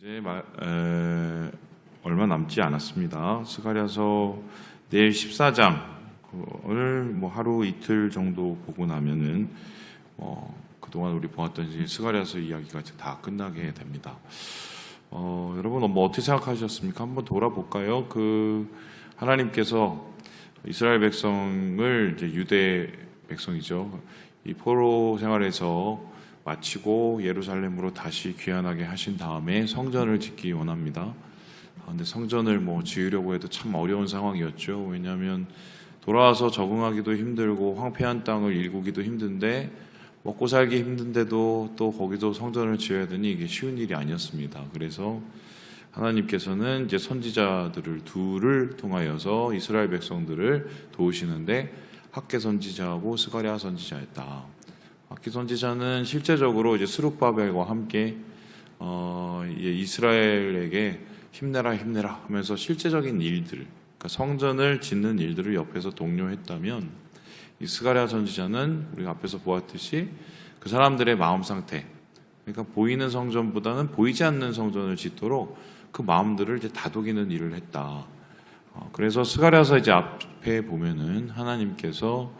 이제 얼마 남지 않았습니다. 스가랴서 내일 14장을 하루 이틀 정도 보고 나면은 그동안 우리 보았던 스가랴서 이야기가 다 끝나게 됩니다. 여러분 어떻게 생각하셨습니까? 한번 돌아볼까요? 하나님께서 이스라엘 백성을 유대 백성이죠. 이 포로 생활에서 마치고 예루살렘으로 다시 귀환하게 하신 다음에 성전을 짓기 원합니다. 근데 성전을 지으려고 해도 참 어려운 상황이었죠. 왜냐하면 돌아와서 적응하기도 힘들고 황폐한 땅을 일구기도 힘든데 먹고 살기 힘든데도 또 거기도 성전을 지어야 되니 이게 쉬운 일이 아니었습니다. 그래서 하나님께서는 이제 선지자들을 둘을 통하여서 이스라엘 백성들을 도우시는데 학개 선지자하고 스가랴 선지자였다. 학개 선지자는 실제적으로 이제 스룹바벨과 함께 이스라엘에게 힘내라 하면서 실제적인 일들, 그러니까 성전을 짓는 일들을 옆에서 독려했다면, 이 스가랴 선지자는 우리가 앞에서 보았듯이 그 사람들의 마음 상태, 그러니까 보이는 성전보다는 보이지 않는 성전을 짓도록 그 마음들을 이제 다독이는 일을 했다. 그래서 스가랴서 이제 앞에 보면은 하나님께서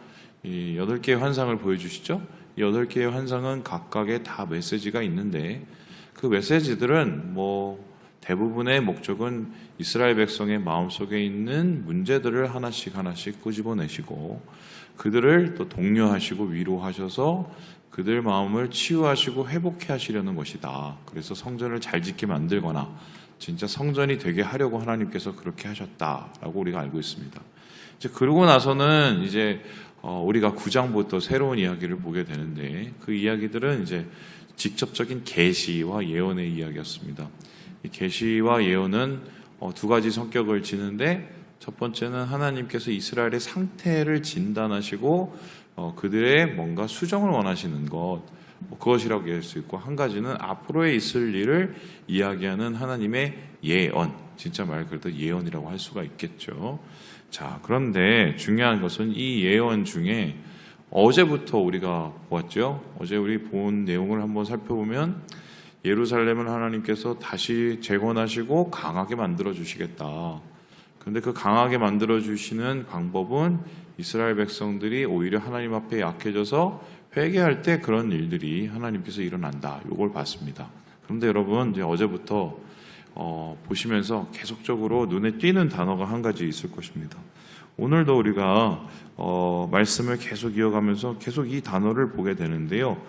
이 8개의 환상을 보여주시죠. 이 8개의 환상은 각각의 다 메시지가 있는데 그 메시지들은 대부분의 목적은 이스라엘 백성의 마음속에 있는 문제들을 하나씩 끄집어내시고 그들을 또 독려하시고 위로하셔서 그들 마음을 치유하시고 회복해 하시려는 것이다. 그래서 성전을 잘 짓게 만들거나 진짜 성전이 되게 하려고 하나님께서 그렇게 하셨다라고 우리가 알고 있습니다. 이제 그러고 나서는 이제 우리가 9장부터 새로운 이야기를 보게 되는데 그 이야기들은 이제 직접적인 계시와 예언의 이야기였습니다. 이 계시와 예언은 두 가지 성격을 지는데 첫 번째는 하나님께서 이스라엘의 상태를 진단하시고 그들의 뭔가 수정을 원하시는 것, 그것이라고 할 수 있고, 한 가지는 앞으로에 있을 일을 이야기하는 하나님의 예언, 진짜 말 그대로 예언이라고 할 수가 있겠죠. 자, 그런데 중요한 것은 이 예언 중에 어제부터 우리가 보았죠. 어제 우리 본 내용을 한번 살펴보면 예루살렘을 하나님께서 다시 재건하시고 강하게 만들어 주시겠다. 그런데 그 강하게 만들어 주시는 방법은 이스라엘 백성들이 오히려 하나님 앞에 약해져서 회개할 때 그런 일들이 하나님께서 일어난다. 이걸 봤습니다. 그런데 여러분 이제 어제부터 보시면서 계속적으로 눈에 띄는 단어가 한 가지 있을 것입니다. 오늘도 우리가 말씀을 계속 이어가면서 계속 이 단어를 보게 되는데요.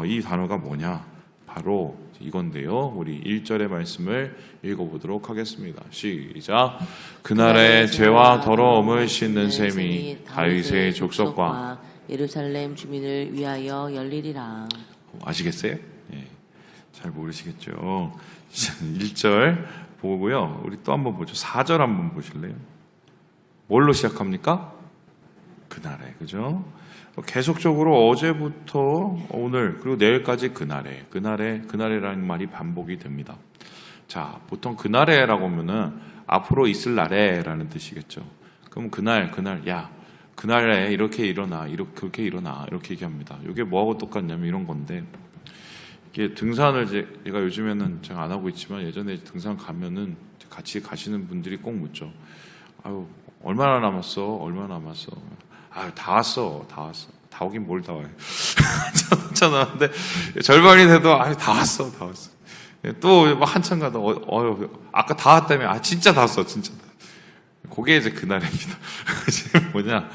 이 단어가 뭐냐? 바로 이건데요. 우리 1절의 말씀을 읽어보도록 하겠습니다. 시작. 그날의 죄와 더러움을 씻는 셈이 다윗의 족속과 예루살렘 주민을 위하여 열리리라. 아시겠어요? 예, 잘 모르시겠죠. 1절 보고요. 우리 또 한번 보죠. 4절 한번 보실래요? 뭘로 시작합니까? 그날에, 그죠? 계속적으로 어제부터 오늘 그리고 내일까지 그날에라는 말이 반복이 됩니다. 자, 보통 그날에라고 하면은 앞으로 있을 날에라는 뜻이겠죠. 그럼 그날, 야, 그날에 이렇게 일어나, 그렇게 일어나, 이렇게 얘기합니다. 이게 뭐하고 똑같냐면 이런 건데, 이게 등산을 제가 요즘에는 제가 안 하고 있지만 예전에 등산 가면은 같이 가시는 분들이 꼭 묻죠. 아유, 얼마나 남았어? 아유, 다 왔어. 다 오긴 뭘 다 와요. 한참 남았는데 절반이 돼도 아유, 다 왔어. 또 한참 가다 아까 다 왔다며. 진짜 다 왔어. 진짜. 그게 이제 그날입니다. 지금 뭐냐?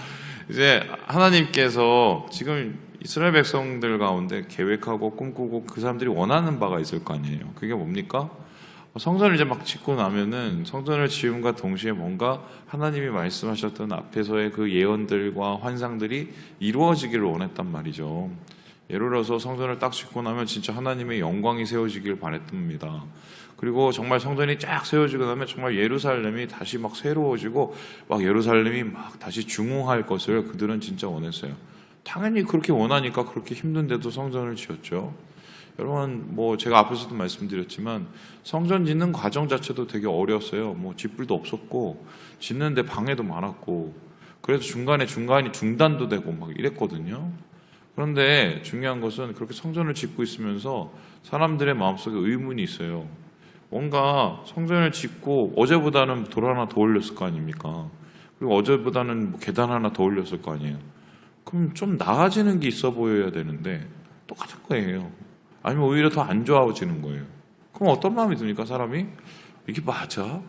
이제 하나님께서 지금 이스라엘 백성들 가운데 계획하고 꿈꾸고 그 사람들이 원하는 바가 있을 거 아니에요. 그게 뭡니까? 성전을 이제 막 짓고 나면은 성전을 지음과 동시에 뭔가 하나님이 말씀하셨던 앞에서의 그 예언들과 환상들이 이루어지기를 원했단 말이죠. 예를 들어서 성전을 딱 짓고 나면 진짜 하나님의 영광이 세워지길 바랬답니다. 그리고 정말 성전이 쫙 세워지고 나면 정말 예루살렘이 다시 막 새로워지고 막 예루살렘이 막 다시 중흥할 것을 그들은 진짜 원했어요. 당연히 그렇게 원하니까 그렇게 힘든데도 성전을 지었죠. 여러분 제가 앞에서도 말씀드렸지만 성전 짓는 과정 자체도 되게 어려웠어요. 집불도 없었고 짓는데 방해도 많았고 그래서 중간에 중단도 되고 막 이랬거든요. 그런데 중요한 것은 그렇게 성전을 짓고 있으면서 사람들의 마음속에 의문이 있어요. 뭔가 성전을 짓고 어제보다는 돌 하나 더 올렸을 거 아닙니까? 그리고 어제보다는 뭐 계단 하나 더 올렸을 거 아니에요. 그럼 좀 나아지는 게 있어 보여야 되는데 똑같은 거예요. 아니면 오히려 더 안 좋아지는 거예요. 그럼 어떤 마음이 듭니까? 사람이 이게 맞아?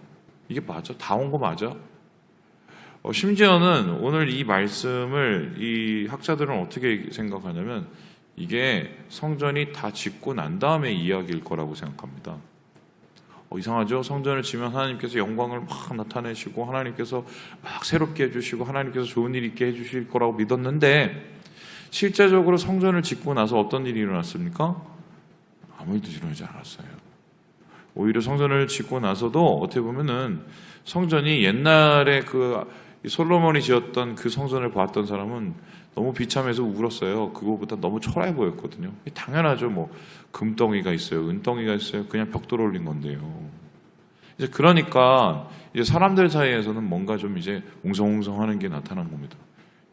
이게 맞아? 다 온 거 맞아? 심지어는 오늘 이 말씀을 이 학자들은 어떻게 생각하냐면 이게 성전이 다 짓고 난 다음에 이야기일 거라고 생각합니다. 이상하죠? 성전을 지면 하나님께서 영광을 막 나타내시고 하나님께서 막 새롭게 해주시고 하나님께서 좋은 일 있게 해주실 거라고 믿었는데 실제적으로 성전을 짓고 나서 어떤 일이 일어났습니까? 아무 일도 일어나지 않았어요. 오히려 성전을 짓고 나서도 어떻게 보면은 성전이 옛날에 그 솔로몬이 지었던 그 성전을 봤던 사람은 너무 비참해서 울었어요. 그거보다 너무 초라해 보였거든요. 당연하죠. 뭐 금덩이가 있어요, 은덩이가 있어요. 그냥 벽돌 올린 건데요. 이제 그러니까 이제 사람들 사이에서는 뭔가 좀 이제 웅성웅성하는 게 나타난 겁니다.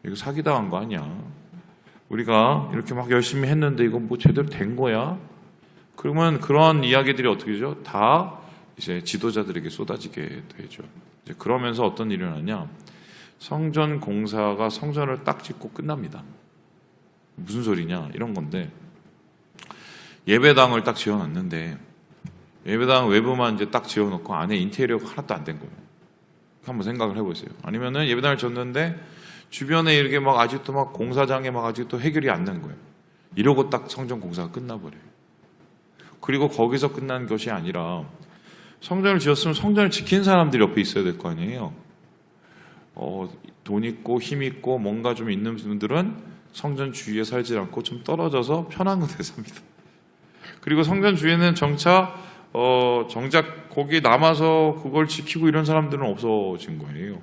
이거 사기당한 거 아니야? 우리가 이렇게 막 열심히 했는데 이거 뭐 제대로 된 거야? 그러면 그런 이야기들이 어떻게 되죠? 다 이제 지도자들에게 쏟아지게 되죠. 이제 그러면서 어떤 일이 일어나냐? 성전 공사가 성전을 딱 짓고 끝납니다. 무슨 소리냐? 이런 건데 예배당을 딱 지어놨는데 예배당 외부만 이제 딱 지어놓고 안에 인테리어가 하나도 안 된 거예요. 한번 생각을 해보세요. 아니면은 예배당을 졌는데 주변에 이렇게 막 아직도 막 공사장에 막 아직도 해결이 안 된 거예요. 이러고 딱 성전 공사가 끝나버려요. 그리고 거기서 끝난 것이 아니라 성전을 지었으면 성전을 지키는 사람들이 옆에 있어야 될 거 아니에요. 돈 있고 힘 있고 뭔가 좀 있는 분들은 성전 주위에 살지 않고 좀 떨어져서 편한 곳에 삽니다. 그리고 성전 주위에는 정작 거기 남아서 그걸 지키고 이런 사람들은 없어진 거예요.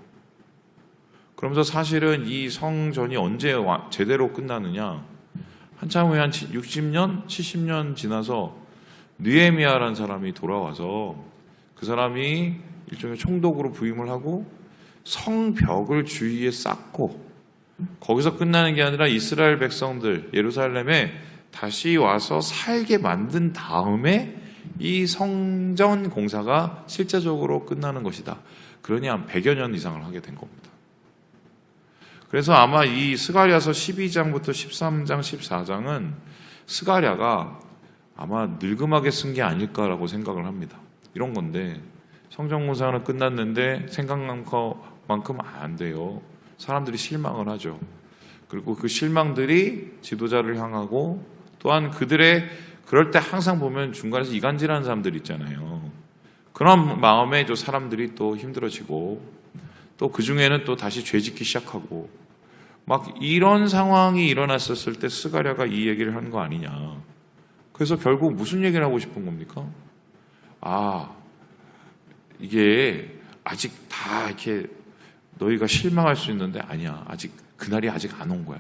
그러면서 사실은 이 성전이 언제 제대로 끝나느냐? 한참 후에 한 60년, 70년 지나서 느헤미야라는 사람이 돌아와서 그 사람이 일종의 총독으로 부임을 하고 성벽을 주위에 쌓고 거기서 끝나는 게 아니라 이스라엘 백성들 예루살렘에 다시 와서 살게 만든 다음에 이 성전 공사가 실제적으로 끝나는 것이다. 그러니 한 100여 년 이상을 하게 된 겁니다. 그래서 아마 이 스가랴서 12장부터 13장, 14장은 스가랴가 아마 늙음하게 쓴 게 아닐까라고 생각을 합니다. 이런 건데 성전 공사는 끝났는데 생각만큼 안 돼요. 사람들이 실망을 하죠. 그리고 그 실망들이 지도자를 향하고 또한 그들의 그럴 때 항상 보면 중간에서 이간질하는 사람들 있잖아요. 그런 마음에 저 사람들이 또 힘들어지고 또 그 중에는 또 다시 죄짓기 시작하고 막 이런 상황이 일어났었을 때 스가랴가 이 얘기를 하는 거 아니냐. 그래서 결국 무슨 얘기를 하고 싶은 겁니까? 이게 아직 다 이렇게 너희가 실망할 수 있는데 아니야. 아직 그날이 아직 안 온 거야.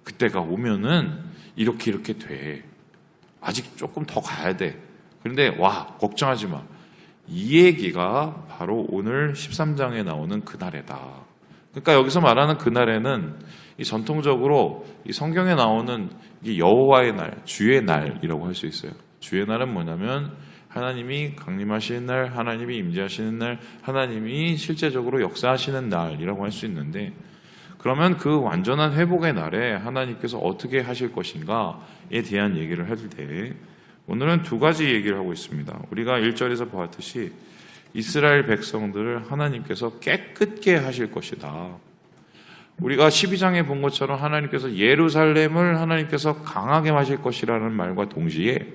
그때가 오면은 이렇게 돼. 아직 조금 더 가야 돼. 그런데 걱정하지 마. 이 얘기가 바로 오늘 13장에 나오는 그날이다. 그러니까 여기서 말하는 그날에는 이 전통적으로 이 성경에 나오는 이 여호와의 날, 주의 날이라고 할 수 있어요. 주의 날은 뭐냐면 하나님이 강림하시는 날, 하나님이 임재하시는 날, 하나님이 실제적으로 역사하시는 날이라고 할 수 있는데 그러면 그 완전한 회복의 날에 하나님께서 어떻게 하실 것인가에 대한 얘기를 할 때 오늘은 두 가지 얘기를 하고 있습니다. 우리가 1절에서 보았듯이 이스라엘 백성들을 하나님께서 깨끗게 하실 것이다. 우리가 12장에 본 것처럼 하나님께서 예루살렘을 하나님께서 강하게 하실 것이라는 말과 동시에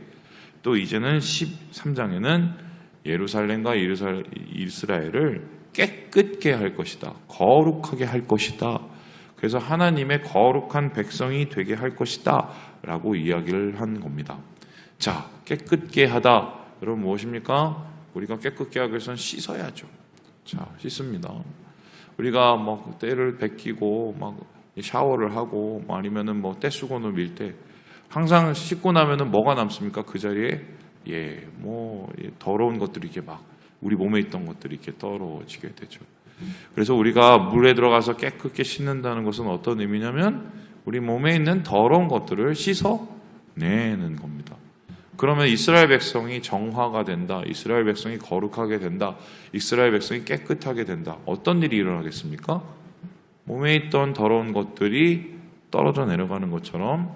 또 이제는 13장에는 예루살렘과 이스라엘을 깨끗게 할 것이다. 거룩하게 할 것이다. 그래서 하나님의 거룩한 백성이 되게 할 것이다. 라고 이야기를 한 겁니다. 자, 깨끗게 하다. 여러분 무엇입니까? 우리가 깨끗게 하기 위해서는 씻어야죠. 자, 씻습니다. 우리가 막 때를 벗기고 막 샤워를 하고 아니면은 뭐 떼수건을 밀 때 항상 씻고 나면은 뭐가 남습니까? 그 자리에 더러운 것들이 이렇게 막 우리 몸에 있던 것들이 이렇게 떨어지게 되죠. 그래서 우리가 물에 들어가서 깨끗게 씻는다는 것은 어떤 의미냐면 우리 몸에 있는 더러운 것들을 씻어내는 겁니다. 그러면 이스라엘 백성이 정화가 된다. 이스라엘 백성이 거룩하게 된다. 이스라엘 백성이 깨끗하게 된다. 어떤 일이 일어나겠습니까? 몸에 있던 더러운 것들이 떨어져 내려가는 것처럼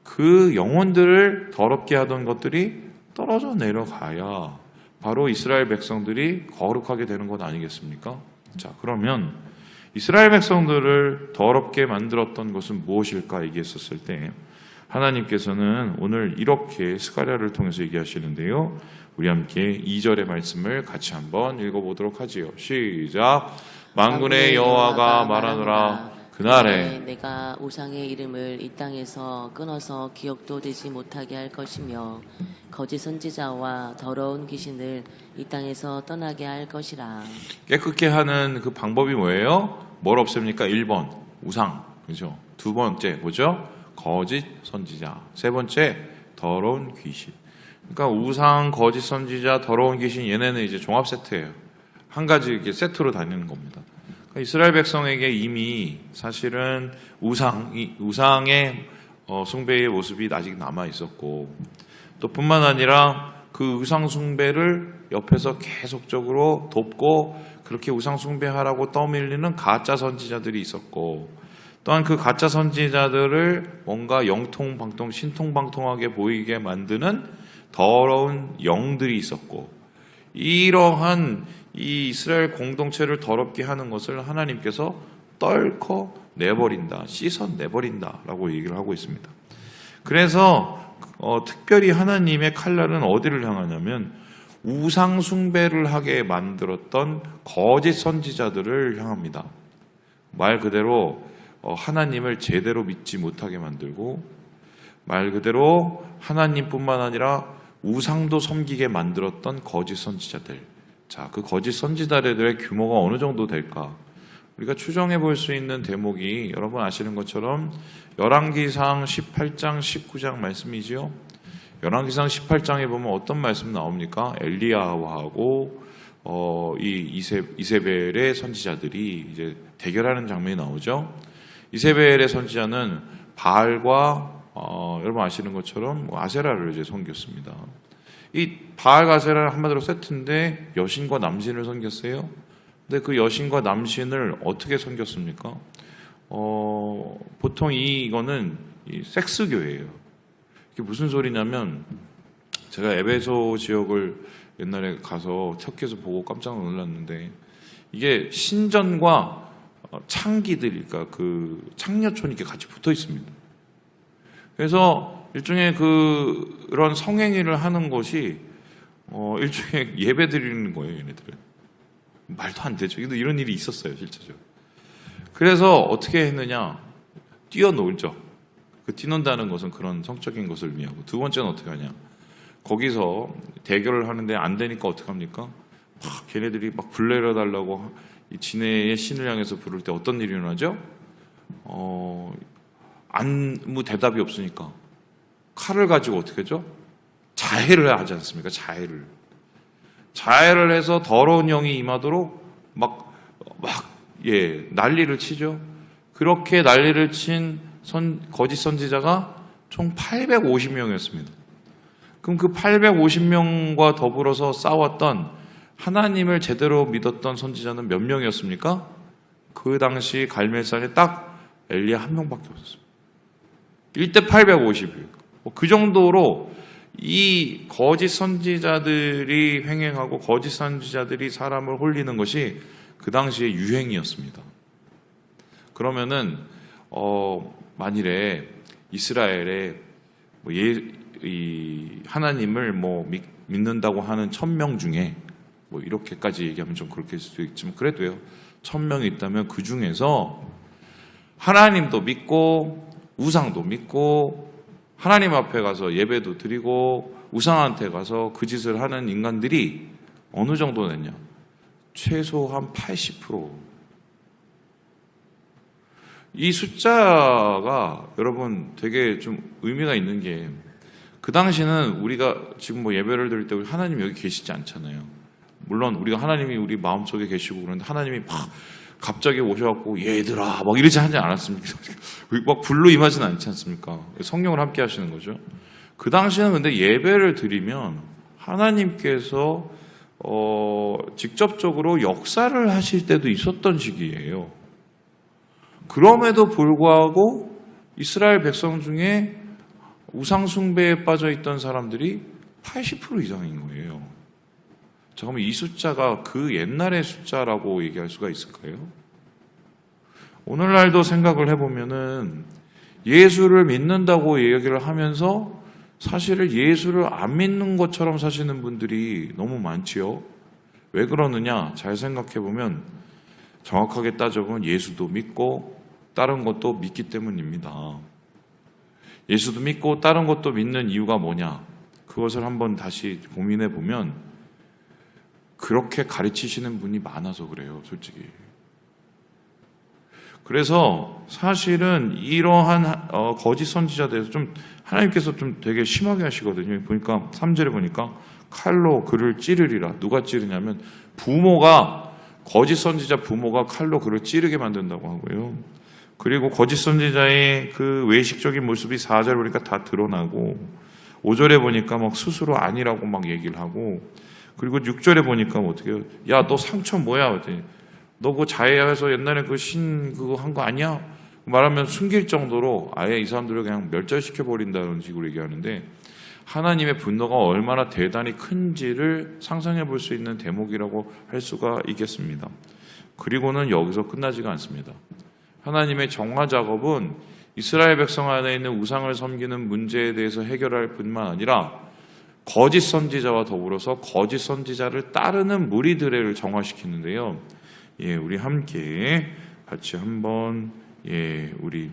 그 영혼들을 더럽게 하던 것들이 떨어져 내려가야 바로 이스라엘 백성들이 거룩하게 되는 것 아니겠습니까? 자, 그러면 이스라엘 백성들을 더럽게 만들었던 것은 무엇일까 얘기했었을 때 하나님께서는 오늘 이렇게 스가랴를 통해서 얘기하시는데요. 우리 함께 2절의 말씀을 같이 한번 읽어보도록 하지요. 시작. 만군의 여호와가 말하노라. 그날에 내가 우상의 이름을 이 땅에서 끊어서 기억도 되지 못하게 할 것이며 거짓 선지자와 더러운 귀신을 이 땅에서 떠나게 할 것이라. 깨끗게 하는 그 방법이 뭐예요? 뭘 없앱니까? 1번 우상, 그죠? 두 번째 뭐죠? 거짓 선지자. 세 번째 더러운 귀신. 그러니까 우상, 거짓 선지자, 더러운 귀신, 얘네는 이제 종합 세트예요. 한 가지 이렇게 세트로 다니는 겁니다. 그러니까 이스라엘 백성에게 이미 사실은 우상의 숭배의 모습이 아직 남아 있었고, 또 뿐만 아니라 그 우상 숭배를 옆에서 계속적으로 돕고 그렇게 우상 숭배하라고 떠밀리는 가짜 선지자들이 있었고, 또한 그 가짜 선지자들을 뭔가 영통방통 신통방통하게 보이게 만드는 더러운 영들이 있었고, 이러한 이 이스라엘 공동체를 더럽게 하는 것을 하나님께서 떨커 내버린다, 씻어 내버린다라고 얘기를 하고 있습니다. 그래서 특별히 하나님의 칼날은 어디를 향하냐면 우상 숭배를 하게 만들었던 거짓 선지자들을 향합니다. 말 그대로 하나님을 제대로 믿지 못하게 만들고, 말 그대로 하나님뿐만 아니라 우상도 섬기게 만들었던 거짓 선지자들. 자, 그 거짓 선지자들의 규모가 어느 정도 될까? 우리가 추정해 볼 수 있는 대목이 여러분 아시는 것처럼 열왕기상 18장 19장 말씀이지요. 열왕기상 18장에 보면 어떤 말씀 나옵니까? 엘리야하고 이 이세벨의 선지자들이 이제 대결하는 장면이 나오죠. 이세벨의 선지자는 바알과 여러분 아시는 것처럼 아세라를 이제 섬겼습니다. 이 바알과 아세라는 한마디로 세트인데 여신과 남신을 섬겼어요. 근데 그 여신과 남신을 어떻게 섬겼습니까? 보통 이거는 섹스교예요. 이게 무슨 소리냐면, 제가 에베소 지역을 옛날에 가서 터키에서 보고 깜짝 놀랐는데, 이게 신전과 창기들, 그러니까 그 창녀촌이 이렇게 같이 붙어 있습니다. 그래서 일종의 그런 성행위를 하는 것이 일종의 예배 드리는 거예요, 얘네들은. 말도 안 되죠. 근데 이런 일이 있었어요, 실제적으로. 그래서 어떻게 했느냐? 뛰어놀죠. 그 뛰논다는 것은 그런 성적인 것을 의미하고, 두 번째는 어떻게 하냐? 거기서 대결을 하는데 안 되니까 어떻게 합니까? 막 걔네들이 막 불 내려달라고 이 지네의 신을 향해서 부를 때 어떤 일이 일어나죠? 아무 대답이 없으니까 칼을 가지고 어떻게 하죠? 자해를 하지 않습니까? 자해를 해서 더러운 영이 임하도록 난리를 치죠. 그렇게 난리를 친 거짓 선지자가 총 850명이었습니다. 그럼 그 850명과 더불어서 싸웠던 하나님을 제대로 믿었던 선지자는 몇 명이었습니까? 그 당시 갈멜산에 딱 엘리야 한 명밖에 없었습니다. 1대 850이에요. 그 정도로 이 거짓 선지자들이 횡행하고 거짓 선지자들이 사람을 홀리는 것이 그 당시의 유행이었습니다. 그러면은 만일에 이스라엘에 이 하나님을 믿는다고 하는 1000명 중에 이렇게까지 얘기하면 좀 그렇게 수도 있지만 그래도요, 1000명이 있다면 그 중에서 하나님도 믿고 우상도 믿고 하나님 앞에 가서 예배도 드리고 우상한테 가서 그 짓을 하는 인간들이 어느 정도 됐냐? 최소한 80%. 이 숫자가 여러분 되게 좀 의미가 있는 게, 그 당시는 우리가 지금 예배를 드릴 때 하나님 여기 계시지 않잖아요. 물론 우리가 하나님이 우리 마음속에 계시고 그런데 하나님이 막 갑자기 오셔갖고 얘들아 이러지 하지 않았습니까? 막 불로 임하지는 않지 않습니까? 성령을 함께 하시는 거죠. 그 당시에는 근데 예배를 드리면 하나님께서 직접적으로 역사를 하실 때도 있었던 시기예요. 그럼에도 불구하고 이스라엘 백성 중에 우상 숭배에 빠져 있던 사람들이 80% 이상인 거예요. 잠깐만, 이 숫자가 그 옛날의 숫자라고 얘기할 수가 있을까요? 오늘날도 생각을 해보면은 예수를 믿는다고 얘기를 하면서 사실은 예수를 안 믿는 것처럼 사시는 분들이 너무 많지요. 왜 그러느냐? 잘 생각해보면 정확하게 따져보면 예수도 믿고 다른 것도 믿기 때문입니다. 예수도 믿고 다른 것도 믿는 이유가 뭐냐? 그것을 한번 다시 고민해 보면 그렇게 가르치시는 분이 많아서 그래요, 솔직히. 그래서 사실은 이러한 거짓 선지자들에서 좀 하나님께서 좀 되게 심하게 하시거든요. 보니까 3절에 보니까 칼로 그를 찌르리라. 누가 찌르냐면 부모가, 거짓 선지자 부모가 칼로 그를 찌르게 만든다고 하고요. 그리고 거짓 선지자의 그 외식적인 모습이 4절 보니까 다 드러나고 5절에 보니까 막 스스로 아니라고 막 얘기를 하고 그리고 6절에 보니까 어떻게 해요? 야, 너 상처 뭐야? 그랬더니 너 그거 자해해서 옛날에 그 신 그거 한 거 아니야? 말하면 숨길 정도로 아예 이 사람들을 그냥 멸절시켜버린다는 식으로 얘기하는데 하나님의 분노가 얼마나 대단히 큰지를 상상해 볼 수 있는 대목이라고 할 수가 있겠습니다. 그리고는 여기서 끝나지가 않습니다. 하나님의 정화 작업은 이스라엘 백성 안에 있는 우상을 섬기는 문제에 대해서 해결할 뿐만 아니라 거짓 선지자와 더불어서 거짓 선지자를 따르는 무리들을 정화시키는데요. 우리 함께 같이 한번 우리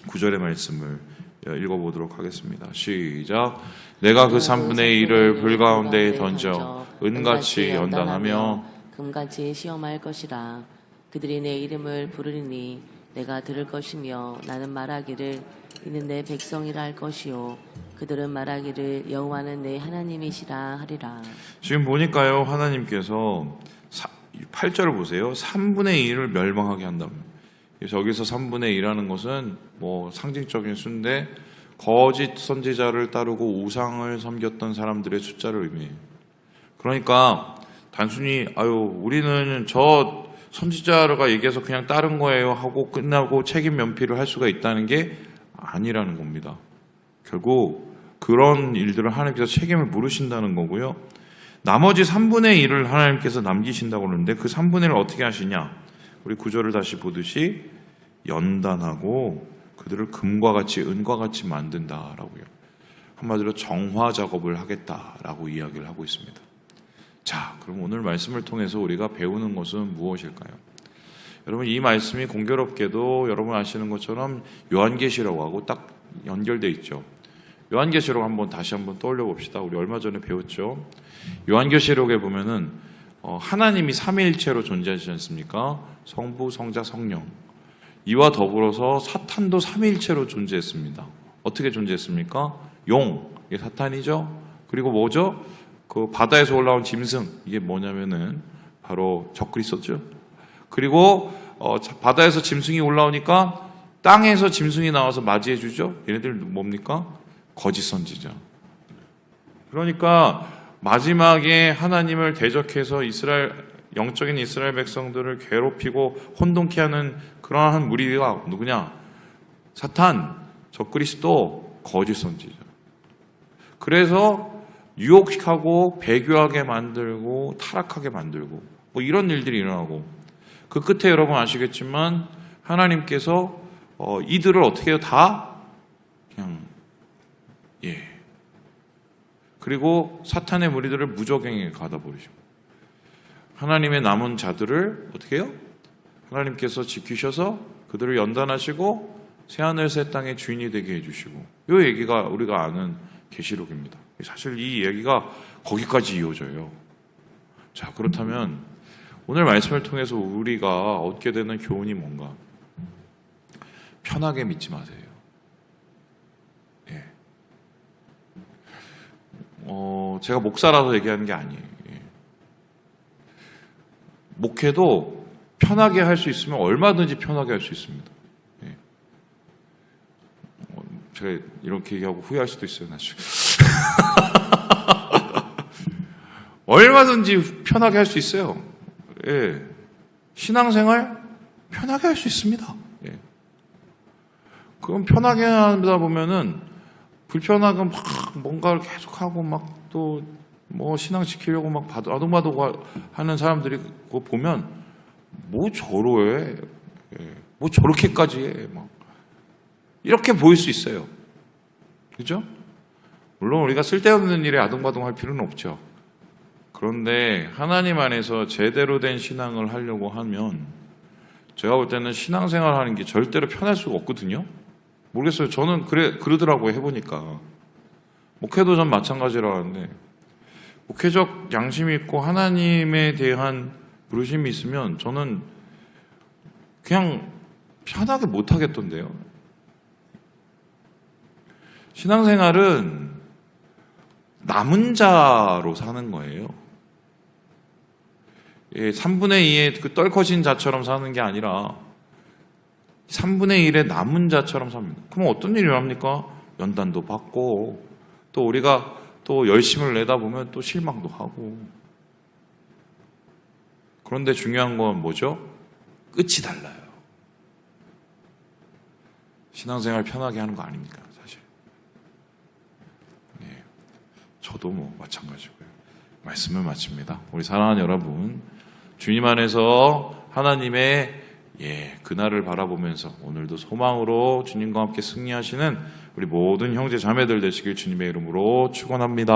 9절의 말씀을 읽어보도록 하겠습니다. 시작. 내가 그 3분의 1을 불 가운데에 던져 은같이 연단하며 금같이 시험할 것이라. 그들이 내 이름을 부르리니 내가 들을 것이며 나는 말하기를 이는 내 백성이라 할 것이요 그들은 말하기를 여호와는 내 하나님이시라 하리라. 지금 보니까요, 하나님께서 8절을 보세요. 3분의 1을 멸망하게 한다며. 그래서 여기서 3분의 1이라는 것은 뭐 상징적인 수인데 거짓 선지자를 따르고 우상을 섬겼던 사람들의 숫자를 의미해요. 그러니까 단순히 우리는 저 선지자가 얘기해서 그냥 따른 거예요 하고 끝나고 책임 면피를 할 수가 있다는 게 아니라는 겁니다. 결국 그런 일들을 하나님께서 책임을 물으신다는 거고요. 나머지 3분의 1을 하나님께서 남기신다고 그러는데 그 3분의 1을 어떻게 하시냐? 우리 구절을 다시 보듯이 연단하고 그들을 금과 같이 은과 같이 만든다라고요. 한마디로 정화 작업을 하겠다라고 이야기를 하고 있습니다. 자, 그럼 오늘 말씀을 통해서 우리가 배우는 것은 무엇일까요? 여러분, 이 말씀이 공교롭게도 여러분 아시는 것처럼 요한계시라고 하고 딱 연결돼 있죠. 요한계시록 다시 한번 떠올려 봅시다. 우리 얼마 전에 배웠죠. 요한계시록에 보면은 하나님이 삼위일체로 존재하지 않습니까? 성부, 성자, 성령. 이와 더불어서 사탄도 삼위일체로 존재했습니다. 어떻게 존재했습니까? 용, 이게 사탄이죠. 그리고 뭐죠? 그 바다에서 올라온 짐승, 이게 뭐냐면은 바로 적그리스도죠. 그리고 바다에서 짐승이 올라오니까 땅에서 짐승이 나와서 맞이해 주죠. 얘네들 뭡니까? 거짓 선지자. 그러니까 마지막에 하나님을 대적해서 영적인 이스라엘 백성들을 괴롭히고 혼돈케 하는 그러한 무리가 누구냐? 사탄, 적그리스도, 거짓 선지자. 그래서 유혹하고 배교하게 만들고 타락하게 만들고 뭐 이런 일들이 일어나고 그 끝에 여러분 아시겠지만 하나님께서 이들을 어떻게 해요? 다 그냥 그리고 사탄의 무리들을 무적행에 가다 버리시고 하나님의 남은 자들을 어떻게 해요? 하나님께서 지키셔서 그들을 연단하시고 새하늘 새 땅의 주인이 되게 해주시고 이 얘기가 우리가 아는 계시록입니다. 사실 이 얘기가 거기까지 이어져요. 자, 그렇다면 오늘 말씀을 통해서 우리가 얻게 되는 교훈이 뭔가? 편하게 믿지 마세요. 제가 목사라서 얘기하는 게 아니에요. 목회도 편하게 할 수 있으면 얼마든지 편하게 할 수 있습니다. 제가 이렇게 얘기하고 후회할 수도 있어요, 나중에. 얼마든지 편하게 할 수 있어요. 예. 신앙생활 편하게 할 수 있습니다. 예. 그럼 편하게 하다 보면은 불편하게 막 뭔가를 계속하고 막 또 뭐 신앙 지키려고 막 아동바동 하는 사람들이 그거 보면 뭐 저러해? 예. 뭐 저렇게까지 해? 막 이렇게 보일 수 있어요. 그죠? 물론 우리가 쓸데없는 일에 아동바동 할 필요는 없죠. 그런데 하나님 안에서 제대로 된 신앙을 하려고 하면 제가 볼 때는 신앙생활 하는 게 절대로 편할 수가 없거든요. 모르겠어요. 저는 그러더라고요. 해보니까. 목회도 전 마찬가지라고 하는데 목회적 양심이 있고 하나님에 대한 부르심이 있으면 저는 그냥 편하게 못 하겠던데요. 신앙생활은 남은 자로 사는 거예요. 3분의 2의 그 떨커진 자처럼 사는 게 아니라 3분의 1의 남은 자처럼 삽니다. 그럼 어떤 일을 합니까? 연단도 받고 또 우리가 또 열심을 내다 보면 또 실망도 하고. 그런데 중요한 건 뭐죠? 끝이 달라요. 신앙생활 편하게 하는 거 아닙니까? 사실. 네, 저도 뭐 마찬가지고요. 말씀을 마칩니다. 우리 사랑하는 여러분, 주님 안에서 하나님의 그날을 바라보면서 오늘도 소망으로 주님과 함께 승리하시는 우리 모든 형제 자매들 되시길 주님의 이름으로 축원합니다.